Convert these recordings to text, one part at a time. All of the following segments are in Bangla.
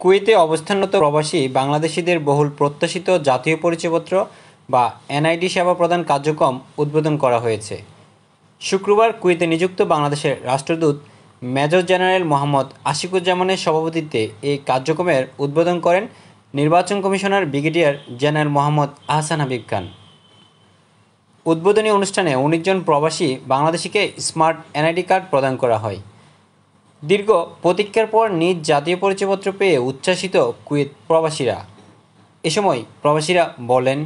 কুয়েতে অবস্থানরত প্রবাসী বাংলাদেশিদের বহুল প্রত্যাশিত জাতীয় পরিচয়পত্র বা এনআইডি সেবা প্রদান কার্যক্রম উদ্বোধন করা হয়েছে। শুক্রবার কুয়েতে নিযুক্ত বাংলাদেশের রাষ্ট্রদূত মেজর জেনারেল মোহাম্মদ আশিকুজ্জামানের সভাপতিত্বে এই কার্যক্রমের উদ্বোধন করেন নির্বাচন commissioner brigadier general Mohammad Ahsan Habib Khan. উদ্বোধনী অনুষ্ঠানে ১৯ জন প্রবাসী বাংলাদেশিকে স্মার্ট এনআইডি কার্ড প্রদান করা হয়। দীর্ঘ প্রতীক্ষার পর নিজ জাতীয় পরিচয়পত্র পেয়ে উচ্ছ্বাসিত কুয়েত প্রবাসীরা। এ সময় প্রবাসীরা বলেন,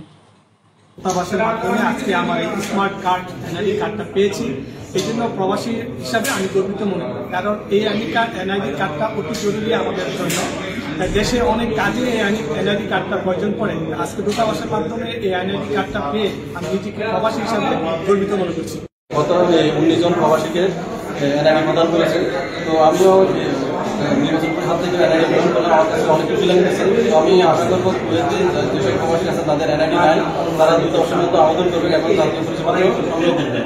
প্রবাসের মাধ্যমে আজকে আমার এই স্মার্ট কার্ড এনআইডি কার্ডটা পেয়েছি। এই জন্য প্রবাসী হিসাবে আমি গর্বিত মনে করি, কারণ এই এনআইডি কার্ডটা অতি জরুরি আমাদের জন্য। দেশে অনেক কাজে এই এনআইডি কার্ডটা প্রয়োজন পড়ে। আজকে দূতাবাসের মাধ্যমে এই এনআইডি কার্ডটা পেয়ে আমি নিজেকে প্রবাসী হিসাবে গর্বিত মনে করছি। গত ১৯ জন প্রবাসীকে এনআইডি প্রদান করেছে। তো আমিও নির্বাচন পরিষদ থেকে এনআইডি প্রদান করলে আমার কাছে অনেক খুশি লাগতেছে। তো আমি আশা করবো কুয়েতে যেসব প্রবাসী আছে তাদের এনআইডি নাই, তারা দূতাবাসের মতো আবেদন করবে এবং জাতীয় পরিচয়পত্র সংযোগ দেবে।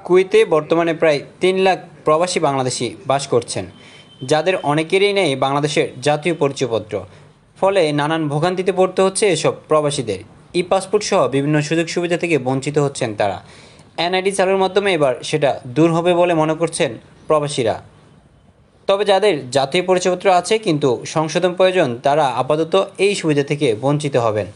কুয়েতে বর্তমানে প্রায় ৩ লাখ প্রবাসী বাংলাদেশি বাস করছেন, যাদের অনেকেরই নেই বাংলাদেশের জাতীয় পরিচয়পত্র। ফলে নানান ভোগান্তিতে পড়তে হচ্ছে এসব প্রবাসীদের। ই পাসপোর্ট সহ বিভিন্ন সুযোগ সুবিধা থেকে বঞ্চিত হচ্ছেন তারা। এনআইডি চালুর মাধ্যমে এবার সেটা দূর হবে বলে মনে করছেন প্রবাসীরা। তবে যাদের জাতীয় পরিচয়পত্র আছে কিন্তু সংশোধন প্রয়োজন, তারা আপাতত এই সুবিধা থেকে বঞ্চিত হবেন।